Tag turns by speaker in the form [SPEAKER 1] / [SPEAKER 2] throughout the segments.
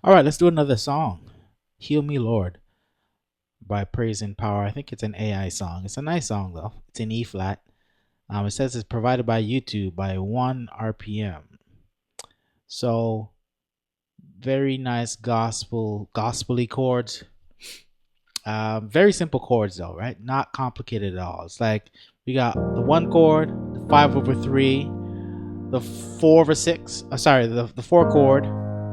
[SPEAKER 1] All right, let's do another song. Heal Me, Lord by Praise and Power. I think it's an AI song. It's a nice song, though. It's in E flat. It says it's provided by YouTube by 1 RPM. So, very nice gospely chords. Very simple chords, though, right? Not complicated at all. It's like we got the 1 chord, the 5/3, the 4/6. The 4 chord,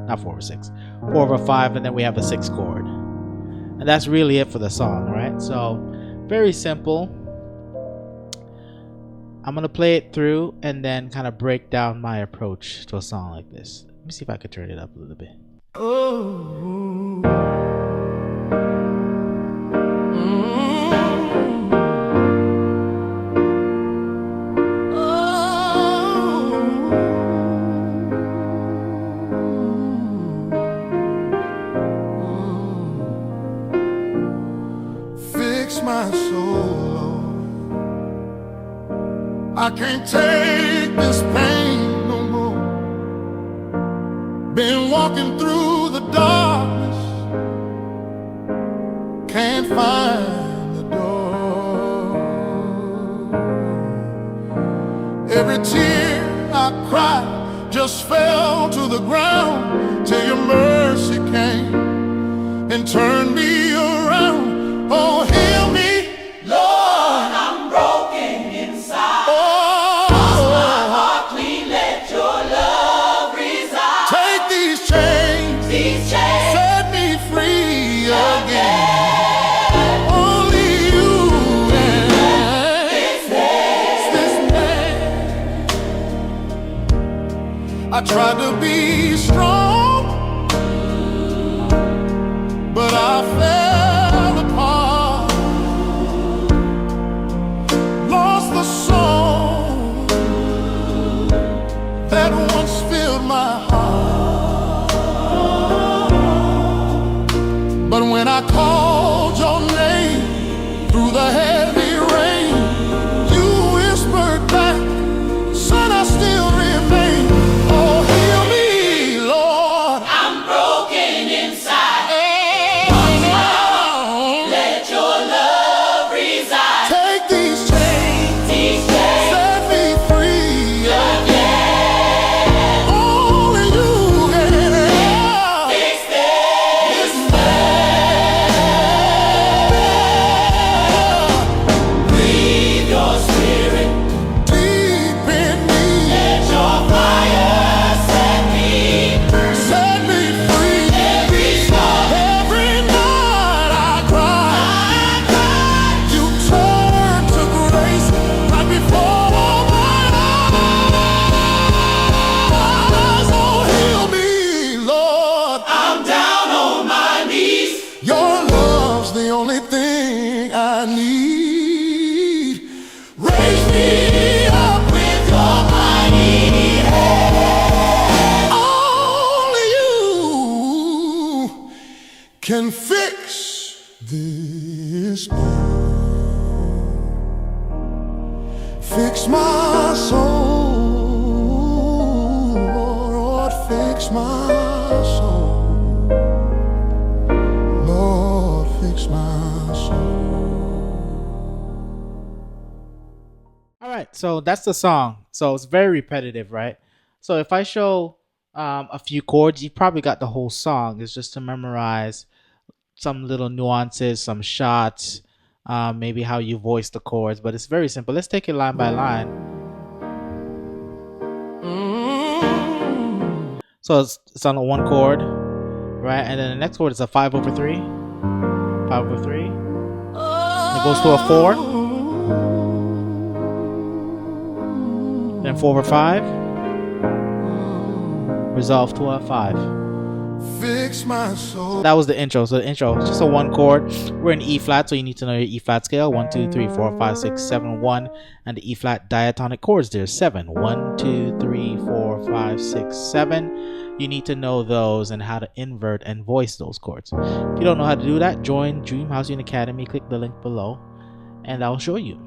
[SPEAKER 1] not 4/6, 4/5, and then we have a 6 chord. And that's really it for the song, right? So very simple. I'm gonna play it through and then kind of break down my approach to a song like this. Let me see if I can turn it up a little bit.
[SPEAKER 2] Fix my soul, I can't take this pain no more. Been walking through the darkness, can't find the door. Every tear I cried just fell to the ground till your mercy came and turned me around. Oh, heal me,
[SPEAKER 3] Lord, I'm broken inside.
[SPEAKER 2] oh,
[SPEAKER 3] Wash my heart clean, let your love reside.
[SPEAKER 2] take these chains, set me free again. Only you can fix this man. I tried to be strong, but I fell apart. Lost the song that once filled my heart. But when I called your name through the heavy rain, you whispered back, son, I still remain. Oh, heal me, Lord.
[SPEAKER 3] I'm broken inside. Let your love reside.
[SPEAKER 2] Take these chains, set me free again. Only you can
[SPEAKER 3] Fix this Breathe your spirit.
[SPEAKER 2] deep in me,
[SPEAKER 3] Let your fire set me
[SPEAKER 2] free.
[SPEAKER 3] every scar.
[SPEAKER 2] Every night I cry, you turn to grace right before my eyes. Oh, heal me, Lord.
[SPEAKER 3] I'm down on my knees.
[SPEAKER 2] Your love's the only thing I need. Raise me up with your mighty hand. Only you can fix this man. Fix my soul, Lord, fix my soul. Lord, fix my soul.
[SPEAKER 1] All right, so that's the song. So it's very repetitive, right? So if I show a few chords, you probably got the whole song. It's just to memorize some little nuances, some shots, maybe how you voice the chords. But it's very simple. Let's take it line by line. So it's on a 1 chord, right? And then the next chord is a 5/3, 5/3. It goes to a 4, then 4/5, resolve to a 5.
[SPEAKER 2] Fix my soul.
[SPEAKER 1] That was the intro. So the intro is just a 1 chord. We're in E flat, so you need to know your E flat scale. 1, 2, 3, 4, 5, 6, 7, 1. And the E flat diatonic chords, there's 7. 1, 2, 3, 4, 5, 6, 7. You need to know those and how to invert and voice those chords. If you don't know how to do that, join DreamHouse Unicademy. Click the link below and I'll show you.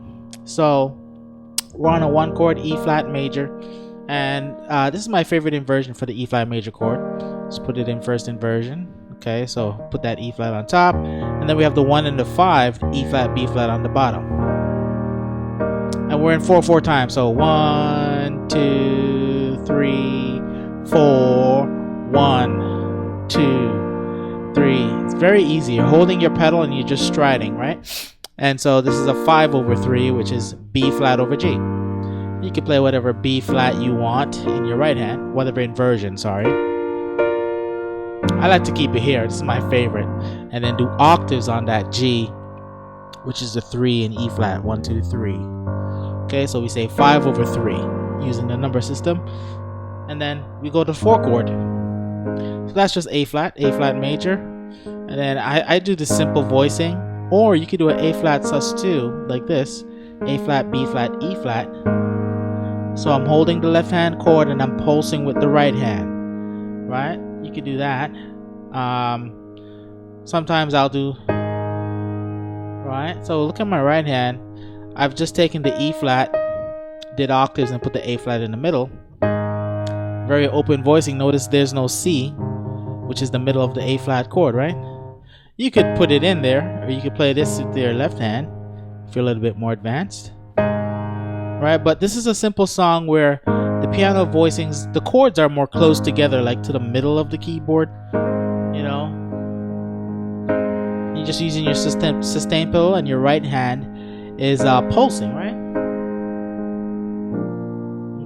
[SPEAKER 1] So we're on a 1 chord E flat major. And this is my favorite inversion for the E flat major chord. Let's put it in first inversion. Okay, so put that E flat on top, and then we have the 1 and the 5, E flat, B flat on the bottom. And we're in 4/4 time, so 1, 2, 3, 4, 1, 2, 3. It's very easy. You're holding your pedal and you're just striding, right? And so this is a 5/3, which is B flat over G. You can play whatever B flat you want in your right hand, whatever inversion, sorry. I like to keep it here. This is my favorite. And then do octaves on that G, which is the 3 and E flat. 1, 2, 3. Okay, so we say 5/3 using the number system. And then we go to 4 chord. So that's just A flat major. And then I do the simple voicing. Or you could do an A flat sus2 like this. A flat, B flat, E flat. So I'm holding the left hand chord and I'm pulsing with the right hand. Right? You could do that. Sometimes I'll do, right? So look at my right hand. I've just taken the E flat, did octaves, and put the A flat in the middle. Very open voicing. Notice there's no C, which is the middle of the A flat chord, right? You could put it in there, or you could play this with your left hand if you're a little bit more advanced. Right? But this is a simple song where the piano voicings, the chords are more close together, like to the middle of the keyboard. You know, you're just using your sustain pedal, and your right hand is pulsing, right?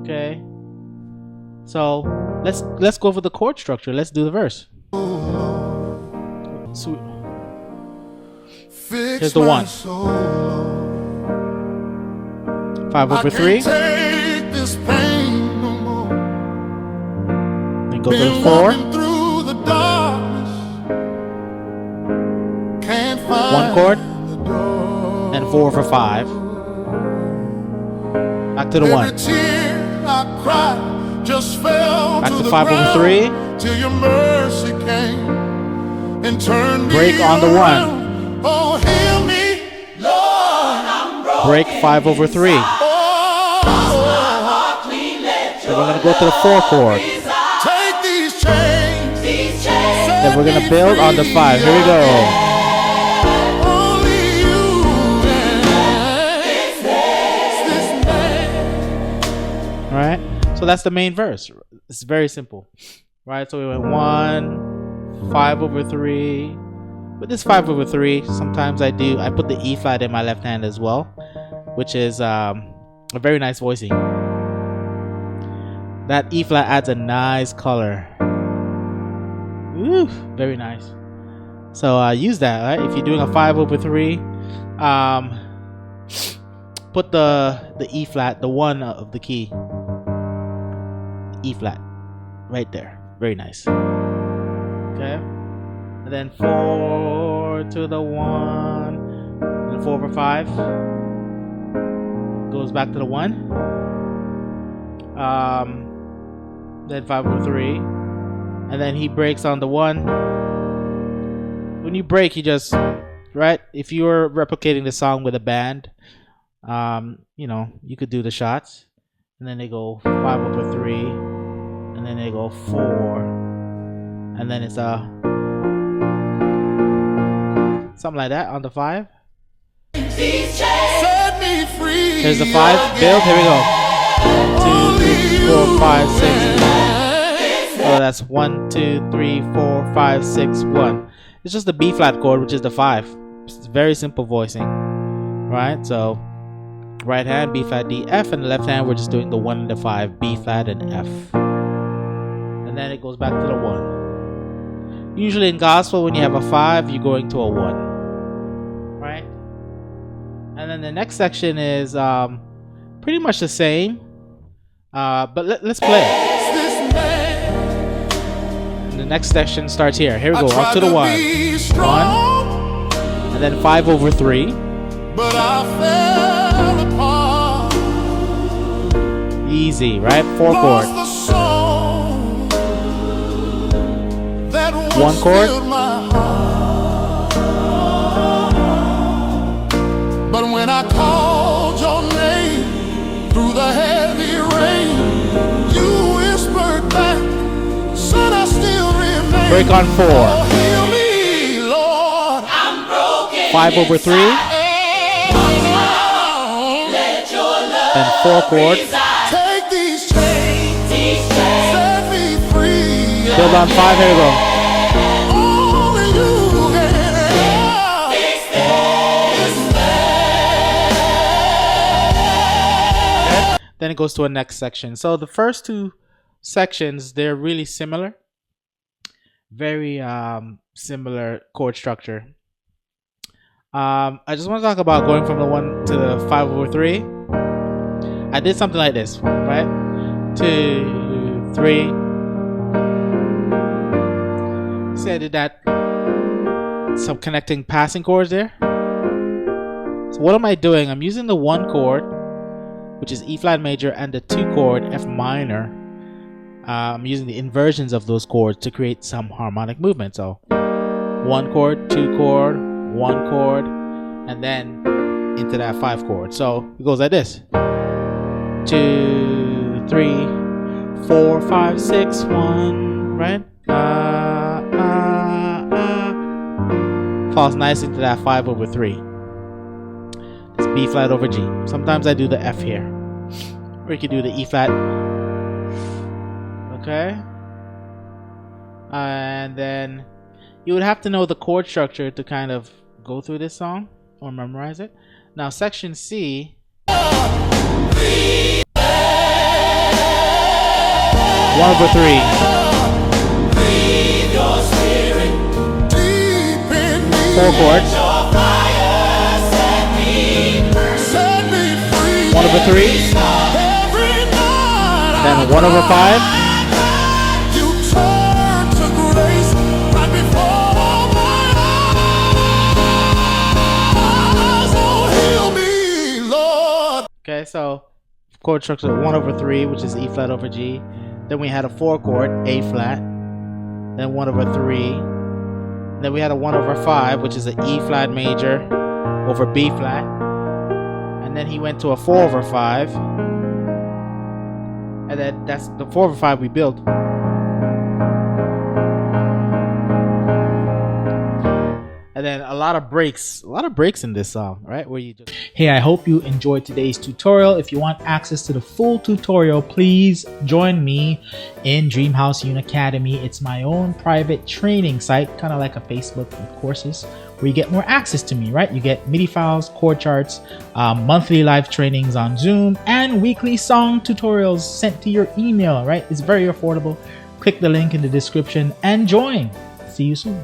[SPEAKER 1] Okay. So let's go over the chord structure. Let's do the verse. So, here's the 1. 5/3. Then go to the 4. 1 chord. And 4/5. Back to the 1. Back to 5/3.
[SPEAKER 2] Till your mercy came and turned
[SPEAKER 1] break on the 1.
[SPEAKER 2] Oh, heal me, Lord, I'm broken.
[SPEAKER 1] Break 5/3. Then we're gonna go to the 4 chord.
[SPEAKER 2] Take these chains.
[SPEAKER 1] Then we're gonna build on the 5. Here we go.
[SPEAKER 2] Only you
[SPEAKER 1] Right? So that's the main verse. It's very simple. Right? So we went 1, 5/3. With this 5/3, sometimes I put the E flat in my left hand as well, which is a very nice voicing. That E flat adds a nice color. Ooh, very nice. So use that, right? If you're doing a 5/3, put the E flat, the 1 of the key, E flat, right there. Very nice. Okay. And then 4 to the 1, and 4/5 goes back to the 1. Then 5/3, and then he breaks on the 1. When you break, you just, right? If you were replicating the song with a band, you know, you could do the shots, and then they go 5/3, and then they go 4, and then it's something like that on the 5.
[SPEAKER 2] set me free.
[SPEAKER 1] Here's the 5 build. Here we go. 2, 3, 4, 5, 6. So that's 1, 2, 3, 4, 5, 6, 1. It's just the B flat chord, which is the 5. It's very simple voicing, right? So right hand B flat D F, and the left hand we're just doing the 1 and the 5, B flat and F, and then it goes back to the 1. Usually in gospel, when you have a 5, you're going to a 1, right? And then the next section is pretty much the same, but let's play it. The next section starts here. Here we go. Up to the 1. 1. And then 5/3.
[SPEAKER 2] But I fell apart.
[SPEAKER 1] Easy, right? 4 chord. 1 chord.
[SPEAKER 2] But when I called your name through the heavy rain, you whispered back, son, I still remember.
[SPEAKER 1] Break on 4.
[SPEAKER 2] Oh, heal me, Lord.
[SPEAKER 3] I'm broken.
[SPEAKER 1] 5 over 3.
[SPEAKER 3] Let your love
[SPEAKER 1] Then 4 chord.
[SPEAKER 3] reside.
[SPEAKER 2] Take these chains, set me free.
[SPEAKER 1] Build on 5. Here we go.
[SPEAKER 2] Only you can
[SPEAKER 3] Fix
[SPEAKER 1] Then it goes to a next section. So the first two sections, they're really similar. Very similar chord structure. I just want to talk about going from the 1 to the 5 over 3. I did something like this, right? 2, 3. See, I did that. Some connecting passing chords there. So what am I doing? I'm using the 1 chord, which is E flat major, and the 2 chord, F minor. I'm using the inversions of those chords to create some harmonic movement. So 1 chord, 2 chord, 1 chord, and then into that 5 chord. So it goes like this: 2, 3, 4, 5, 6, 1, right? Falls nicely into that 5 over 3. It's B flat over G. Sometimes I do the F here, or you can do the E flat. Okay, and then you would have to know the chord structure to kind of go through this song or memorize it. Now section C, 1 over 3.
[SPEAKER 3] Breathe your spirit.
[SPEAKER 2] deep in me.
[SPEAKER 1] 4 chords.
[SPEAKER 3] Your fire set me.
[SPEAKER 2] Set me free.
[SPEAKER 1] 1 over 3.
[SPEAKER 2] Every night
[SPEAKER 1] Then 1 over 5.
[SPEAKER 2] you turn to grace right before my eyes. Oh, heal me, Lord.
[SPEAKER 1] Okay, so chord structure 1 over 3, which is E flat over G. Then we had a 4 chord, A flat. Then 1 over 3. Then we had a 1 over 5, which is an E flat major over B flat. And then he went to a 4 over 5. And then that's the 4 over 5 we built. And then a lot of breaks in this song, right? Where you just... Hey, I hope you enjoyed today's tutorial. If you want access to the full tutorial, please join me in DreamHouse Unicademy. It's my own private training site, kind of like a Facebook with courses, where you get more access to me, right? You get MIDI files, chord charts, monthly live trainings on Zoom, and weekly song tutorials sent to your email, right? It's very affordable. Click the link in the description and join. See you soon.